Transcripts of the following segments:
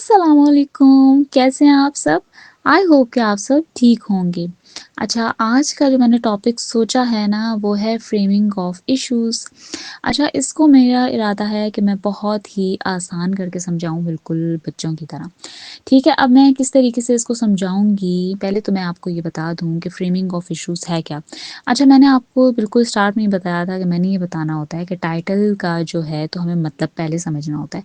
अस्सलामुअलैकुम, कैसे हैं आप सब? आई होप कि आप सब ठीक होंगे। अच्छा, आज का जो मैंने टॉपिक सोचा है ना, वो है फ्रेमिंग ऑफ इश्यूज़। अच्छा, इसको मेरा इरादा है कि मैं बहुत ही आसान करके समझाऊँ, बिल्कुल बच्चों की तरह। ठीक है, अब मैं किस तरीके से इसको समझाऊँगी, पहले तो मैं आपको ये बता दूँ कि फ्रेमिंग ऑफ इश्यूज़ है क्या? अच्छा, मैंने आपको बिल्कुल स्टार्ट में ही बताया था कि मैंने ये बताना होता है कि टाइटल का जो है, तो हमें मतलब पहले समझना होता है।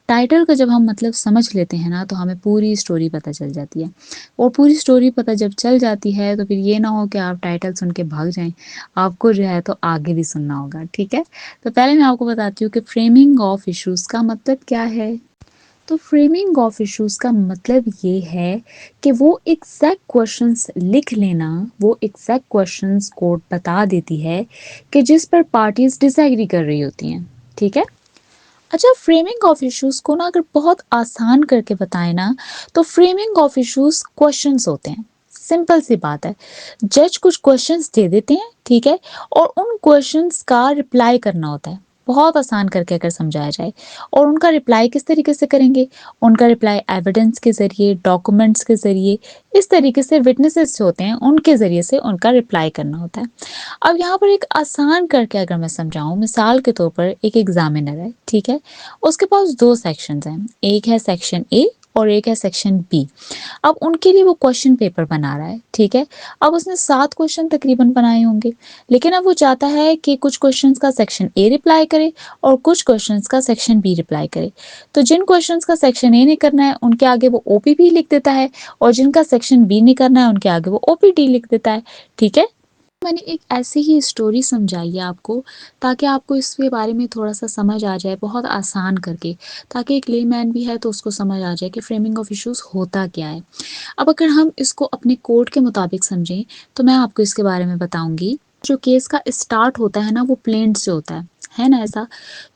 टाइटल का जब हम मतलब समझ लेते हैं ना, तो हमें पूरी स्टोरी पता चल जाती है और पूरी स्टोरी पता जब चल जाती है, तो फिर ये ना हो कि आप टाइटल सुन के भाग जाएँ, आपको जो है तो आगे भी सुनना होगा, ठीक है? तो पहले मैं आपको बताती हूँ कि फ्रेमिंग ऑफ इश्यूज़ का मतलब क्या है? तो फ्रेमिंग ऑफ इश्यूज़ का मतलब ये है कि वो एग्ज़ैक्ट क्वेश्चंस लिख लेना, वो एग्ज़ैक्ट क्वेश्चंस कोर्ट बता देती है कि जिस पर पार्टीज़ डिसएग्री कर रही होती हैं, ठीक है? अच्छा, फ्रेमिंग ऑफ इश्यूज़ को ना अगर बहुत आसान करके बताएँ ना, तो फ्रेमिंग ऑफ इश्यूज़ क्वेश्चंस होते हैं। सिंपल सी बात है। जज कुछ क्वेश्चंस दे देते हैं, ठीक है? और उन क्वेश्चंस का रिप्लाई करना होता है। बहुत आसान करके अगर समझाया जाए और उनका रिप्लाई किस तरीके से करेंगे? उनका रिप्लाई एविडेंस के ज़रिए, डॉक्यूमेंट्स के ज़रिए, इस तरीके से विटनेसेस जो होते हैं, उनके ज़रिए से उनका रिप्लाई करना होता है। अब यहाँ पर एक आसान करके अगर मैं समझाऊँ, मिसाल के तौर पर एक एग्ज़ामिनर है, ठीक है? उसके पास 2 सेक्शंस हैं, एक है सेक्शन ए और एक है सेक्शन बी। अब उनके लिए वो क्वेश्चन पेपर बना रहा है, ठीक है? अब उसने 7 क्वेश्चन तकरीबन बनाए होंगे, लेकिन अब वो चाहता है कि कुछ क्वेश्चंस का सेक्शन ए रिप्लाई करे और कुछ क्वेश्चंस का सेक्शन बी रिप्लाई करे। तो जिन क्वेश्चंस का सेक्शन ए ने करना है, उनके आगे वो ओपीपी लिख देता है और जिनका सेक्शन बी ने करना है, उनके आगे वो ओपीटी लिख देता है, ठीक है? मैंने एक ऐसी ही स्टोरी समझाई है आपको, ताकि आपको इसके बारे में थोड़ा-सा समझ आ जाए, बहुत आसान करके, ताकि एक लेमैन भी है तो उसको समझ आ जाए कि फ्रेमिंग ऑफ इश्यूज़ होता क्या है। अब अगर हम इसको अपने कोड के मुताबिक समझें, तो मैं आपको इसके बारे में बताऊँगी। जो केस का स्टार्ट होता है ना, वो प्लेंट से होता है ना ऐसा?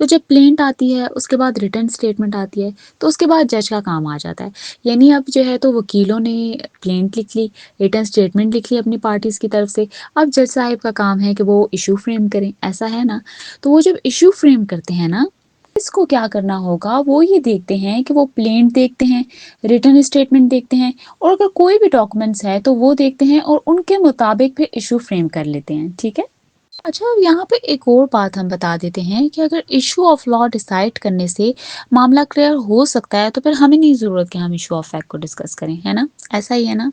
तो जब प्लेंट आती है, उसके बाद रिटन स्टेटमेंट आती है, तो उसके बाद जज का काम आ जाता है। यानी अब जो है तो वकीलों ने प्लेंट लिख ली, रिटन स्टेटमेंट लिख ली अपनी पार्टीज़ की तरफ से। अब जज साहिब का काम है कि वो इश्यू फ्रेम करें, ऐसा है ना? तो वो जब इश्यू फ्रेम करते हैं ना, इसको क्या करना होगा, वो ये देखते हैं कि वो प्लेंट देखते हैं, रिटन स्टेटमेंट देखते हैं और अगर कोई भी डॉक्यूमेंट्स है तो वो देखते हैं और उनके मुताबिक फिर इश्यू फ्रेम कर लेते हैं, ठीक है? अच्छा, अब यहाँ पे एक और बात हम बता देते हैं कि अगर इश्यू ऑफ लॉ डिसाइड करने से मामला क्लियर हो सकता है, तो फिर हमें नहीं ज़रूरत कि हम इश्यू ऑफ फैक्ट को डिस्कस करें, है ना? ऐसा ही है ना?